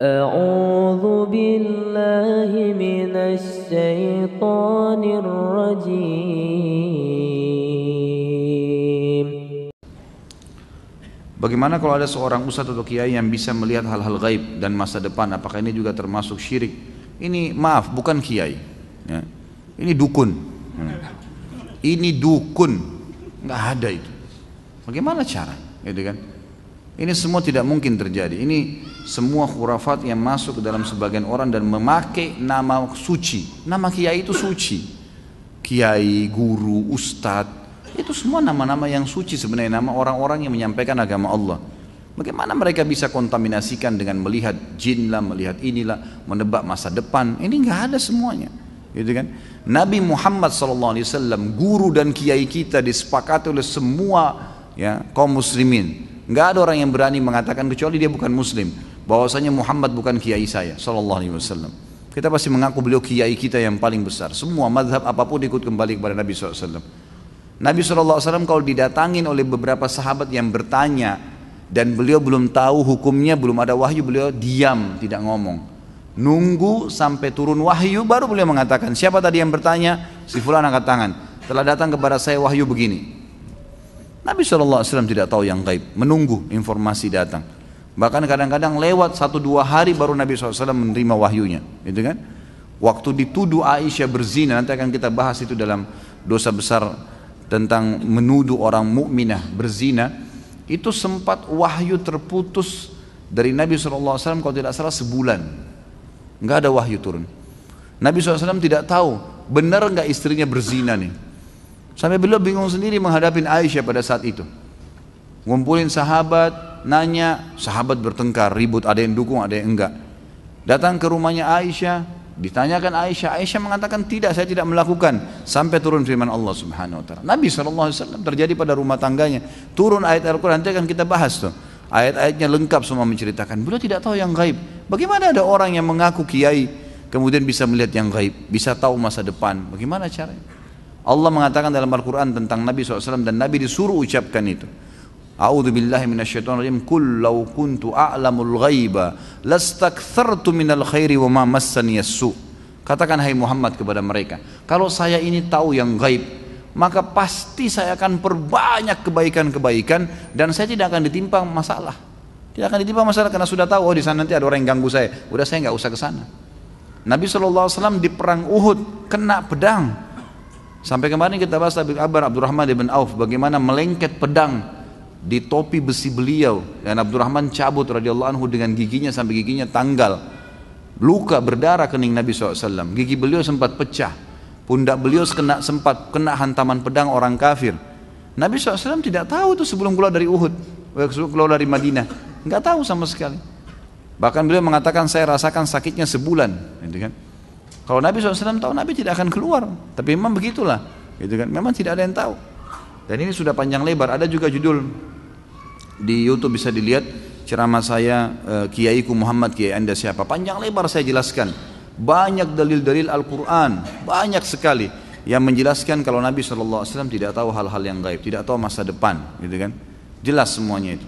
أعوذ بالله من الشيطان الرجيم. Bagaimana kalau ada seorang ustadz atau kiai yang bisa melihat hal-hal gaib dan masa depan? Apakah ini juga termasuk syirik? Ini maaf, bukan kiai, ya. Ini dukun. Ini dukun, nggak ada itu. Bagaimana cara? Gitu kan? Ini semua tidak mungkin terjadi. Ini semua khurafat yang masuk ke dalam sebagian orang dan memakai nama suci. Nama kiai itu suci. Kiai, guru, ustadz, itu semua nama-nama yang suci sebenarnya, nama orang-orang yang menyampaikan agama Allah. Bagaimana mereka bisa kontaminasikan dengan melihat jin lah, melihat inilah, menebak masa depan? Ini nggak ada semuanya, gitu kan? Nabi Muhammad SAW, guru dan kiai kita, disepakati oleh semua ya kaum muslimin. Nggak ada orang yang berani mengatakan, kecuali dia bukan muslim, bahwasanya Muhammad bukan kiai saya SAW. Kita pasti mengaku beliau kiai kita yang paling besar. Semua mazhab apapun ikut kembali kepada Nabi SAW. Nabi SAW kalau didatangin oleh beberapa sahabat yang bertanya dan beliau belum tahu hukumnya, belum ada wahyu, beliau diam, tidak ngomong. Nunggu sampai turun wahyu baru beliau mengatakan, siapa tadi yang bertanya? Si fulan angkat tangan. Telah datang kepada saya wahyu begini. Nabi SAW tidak tahu yang gaib, menunggu informasi datang. Bahkan kadang-kadang lewat 1-2 hari baru Nabi SAW menerima wahyunya, gitu kan? Waktu dituduh Aisyah berzina, nanti akan kita bahas itu dalam dosa besar tentang menuduh orang mukminah berzina, itu sempat wahyu terputus dari Nabi SAW kalau tidak salah sebulan, nggak ada wahyu turun. Nabi SAW tidak tahu benar nggak istrinya berzina nih, sampai beliau bingung sendiri menghadapi Aisyah pada saat itu. Ngumpulin sahabat, nanya, sahabat bertengkar, ribut, ada yang dukung, ada yang enggak. Datang ke rumahnya Aisyah, ditanyakan Aisyah, Aisyah mengatakan tidak, saya tidak melakukan, sampai turun firman Allah Subhanahu Wa Taala. Nabi SAW terjadi pada rumah tangganya, turun ayat Al-Quran, nanti akan kita bahas tuh. Ayat-ayatnya lengkap semua menceritakan. Beliau tidak tahu yang gaib. Bagaimana ada orang yang mengaku kiai kemudian bisa melihat yang gaib, bisa tahu masa depan? Bagaimana caranya? Allah mengatakan dalam Al-Quran tentang Nabi SAW, dan Nabi disuruh ucapkan itu. A'udzu billahi minasyaitonir rajim. Qul law kuntu a'lamul ghaiba lastakthartu minal khairi wa ma massani as-su. Katakan hai Muhammad kepada mereka, kalau saya ini tahu yang gaib, maka pasti saya akan perbanyak kebaikan-kebaikan dan saya tidak akan ditimpa masalah. Tidak akan ditimpa masalah karena sudah tahu, oh di sana nanti ada orang yang ganggu saya. Udah, saya enggak usah ke sana. Nabi SAW di perang Uhud kena pedang. Sampai kemarin kita bahas kabar Abdurrahman bin Auf, bagaimana melengket pedang di topi besi beliau, dan Abdurrahman cabut radhiyallahu anhu dengan giginya sampai giginya tanggal, luka berdarah kening Nabi SAW. Gigi beliau sempat pecah, pundak beliau sempat kena hantaman pedang orang kafir. Nabi SAW tidak tahu itu sebelum keluar dari Uhud, keluar dari Madinah, nggak tahu sama sekali. Bahkan beliau mengatakan, saya rasakan sakitnya sebulan, gitu kan. Kalau Nabi SAW tahu, Nabi tidak akan keluar. Tapi memang begitulah, gitu kan. Memang tidak ada yang tahu. Dan ini sudah panjang lebar. Ada juga judul di YouTube, bisa dilihat ceramah saya, Kiaiku Muhammad, Kiai Anda siapa. Panjang lebar saya jelaskan. Banyak dalil-dalil Al-Quran, banyak sekali yang menjelaskan kalau Nabi SAW tidak tahu hal-hal yang gaib, tidak tahu masa depan, gitu kan. Jelas semuanya itu.